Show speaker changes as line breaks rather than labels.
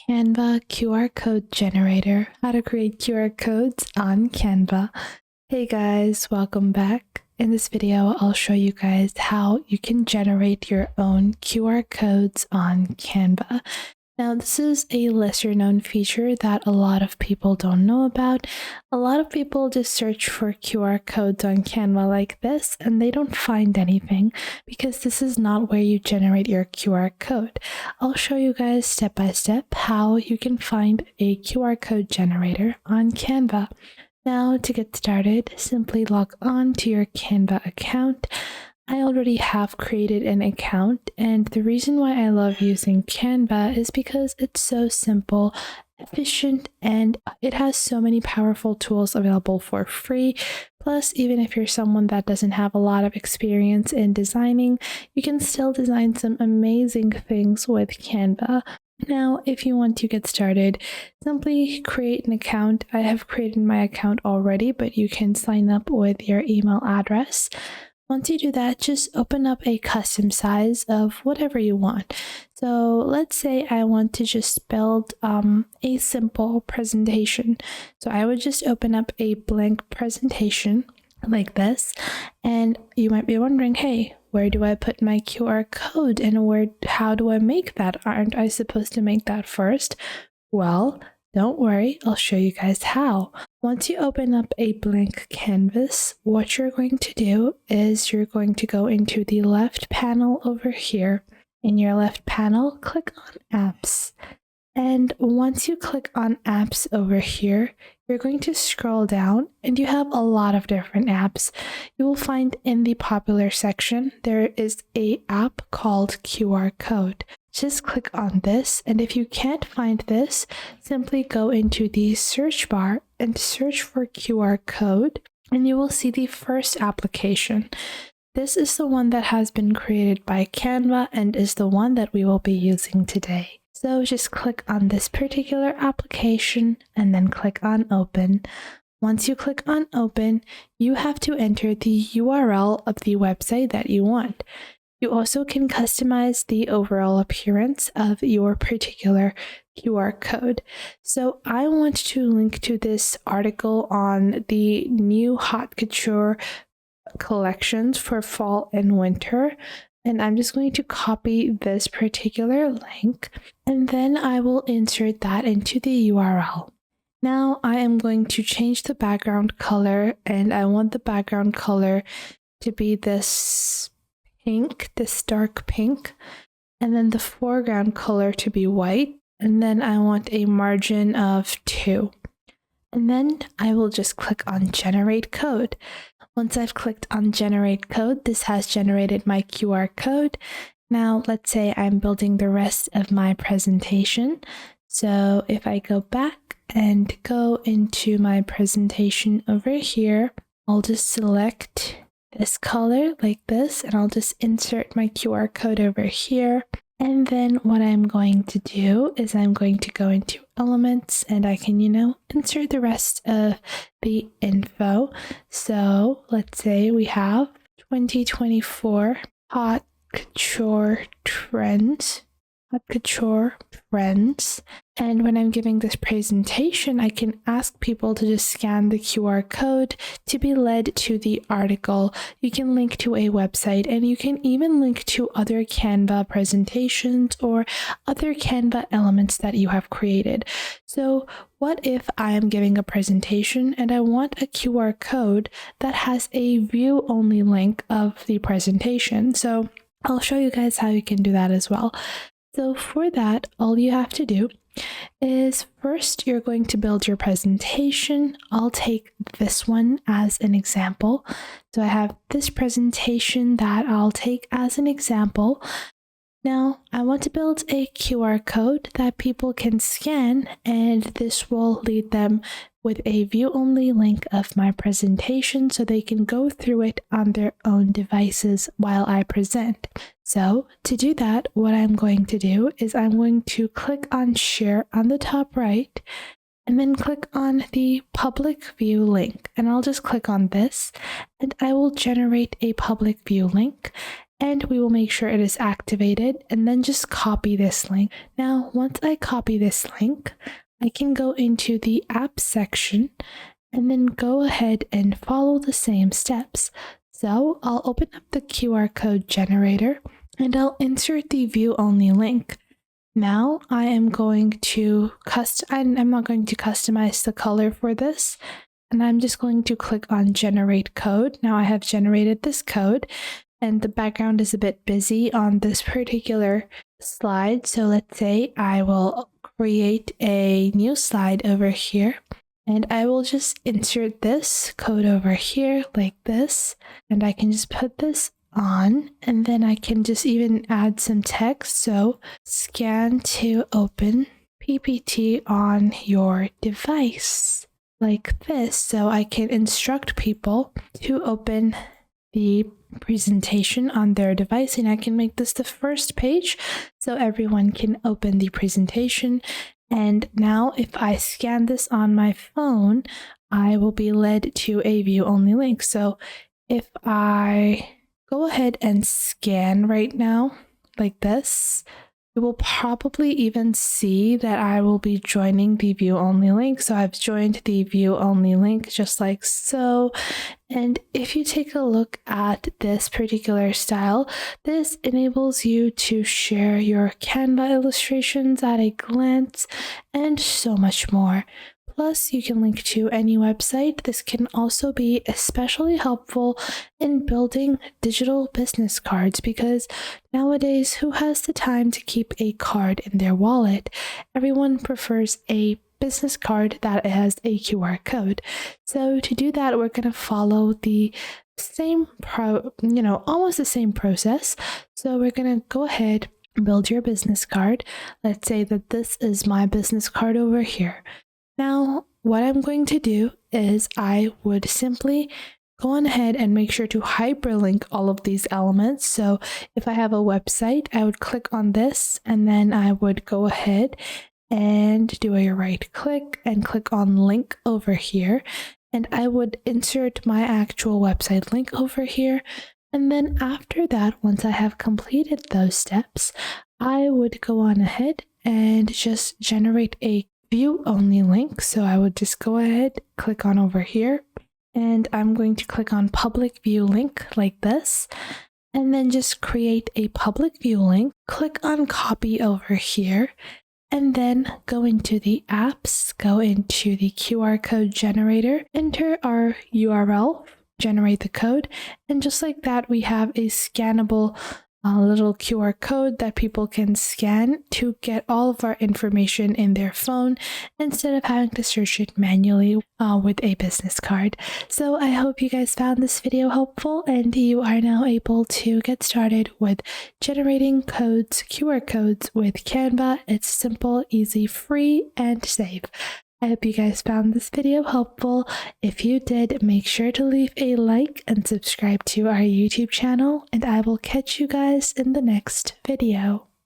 Canva QR Code Generator, how to create QR codes on Canva. Hey guys, welcome back. In this video, I'll show you guys how you can generate your own QR codes on Canva. Now, this is a lesser known feature that a lot of people don't know about. A lot of people just search for QR codes on Canva like this, and they don't find anything because this is not where you generate your QR code. I'll show you guys step by step how you can find a QR code generator on Canva. Now, to get started, simply log on to your Canva account. I already have created an account, and the reason why I love using Canva is because it's so simple, efficient, and it has so many powerful tools available for free. Plus, even if you're someone that doesn't have a lot of experience in designing, you can still design some amazing things with Canva. Now, if you want to get started, simply create an account. I have created my account already, but you can sign up with your email address. Once you do that, just open up a custom size of whatever you want. So let's say I want to just build a simple presentation. So I would just open up a blank presentation like this. And you might be wondering, hey, where do I put my QR code and how do I make that? Aren't I supposed to make that first? Well, don't worry, I'll show you guys how. Once you open up a blank canvas, what you're going to do is you're going to go into the left panel over here. In your left panel, click on Apps. And once you click on Apps over here, you're going to scroll down and you have a lot of different apps. You will find in the popular section, there is an app called QR Code. Just click on this, and if you can't find this, simply go into the search bar and search for QR code, and you will see the first application. This is the one that has been created by Canva and is the one that we will be using today. So just click on this particular application and then click on Open. Once you click on Open, you have to enter the URL of the website that you want. You also can customize the overall appearance of your particular QR code. So I want to link to this article on the new haute couture collections for fall and winter. And I'm just going to copy this particular link, and then I will insert that into the URL. Now I am going to change the background color, and I want the background color to be this pink, this dark pink, and then the foreground color to be white, and then I want a margin of 2. And then I will just click on Generate Code. Once I've clicked on Generate Code, this has generated my QR code. Now let's say I'm building the rest of my presentation. So if I go back and go into my presentation over here, I'll just select this color like this, and I'll just insert my QR code over here. And then what I'm going to do is I'm going to go into Elements, and I can, insert the rest of the info. So let's say we have 2024 haute couture trends. And when I'm giving this presentation, I can ask people to just scan the QR code to be led to the article. You can link to a website, and you can even link to other Canva presentations or other Canva elements that you have created. So what if I am giving a presentation and I want a QR code that has a view-only link of the presentation? So I'll show you guys how you can do that as well. So for that, all you have to do is first you're going to build your presentation. I'll take this one as an example. So I have this presentation that I'll take as an example. Now I want to build a QR code that people can scan, and this will lead them with a view-only link of my presentation so they can go through it on their own devices while I present. So to do that, what I'm going to do is I'm going to click on Share on the top right, and then click on the public view link. And I'll just click on this, and I will generate a public view link. and we will make sure it is activated, and then just copy this link. Now, once I copy this link, I can go into the app section and then go ahead and follow the same steps. So I'll open up the QR code generator and I'll insert the view only link. Now I am going to I'm not going to customize the color for this, and I'm just going to click on generate code. Now I have generated this code, and the background is a bit busy on this particular slide. So let's say I will create a new slide over here, and I will just insert this code over here like this, and I can just put this on, and then I can just even add some text. So scan to open PPT on your device like this. So I can instruct people to open the presentation on their device, and I can make this the first page so everyone can open the presentation. And now if I scan this on my phone, I will be led to a view only link. So if I go ahead and scan right now like this, you will probably even see that I will be joining the view only link. So I've joined the view only link just like so. And if you take a look at this particular style, this enables you to share your Canva illustrations at a glance and so much more. Plus, you can link to any website. This can also be especially helpful in building digital business cards, because nowadays, who has the time to keep a card in their wallet? Everyone prefers a business card that has a QR code. So to do that, we're going to follow the same almost the same process. So we're going to go ahead and build your business card. Let's say that this is my business card over here. Now, what I'm going to do is I would simply go on ahead and make sure to hyperlink all of these elements. So if I have a website, I would click on this, and then I would go ahead and do a right click and click on link over here. And I would insert my actual website link over here. And then after that, once I have completed those steps, I would go on ahead and just generate a view only link. So I would just go ahead, click on over here, and I'm going to click on public view link like this, and then just create a public view link, click on copy over here, and then go into the apps, go into the QR code generator, enter our URL, generate the code, and just like that, we have a scannable little QR code that people can scan to get all of our information in their phone instead of having to search it manually with a business card. So I hope you guys found this video helpful, and you are now able to get started with generating QR codes with Canva. It's simple, easy, free, and safe. I hope you guys found this video helpful. If you did, make sure to leave a like and subscribe to our YouTube channel, and I will catch you guys in the next video.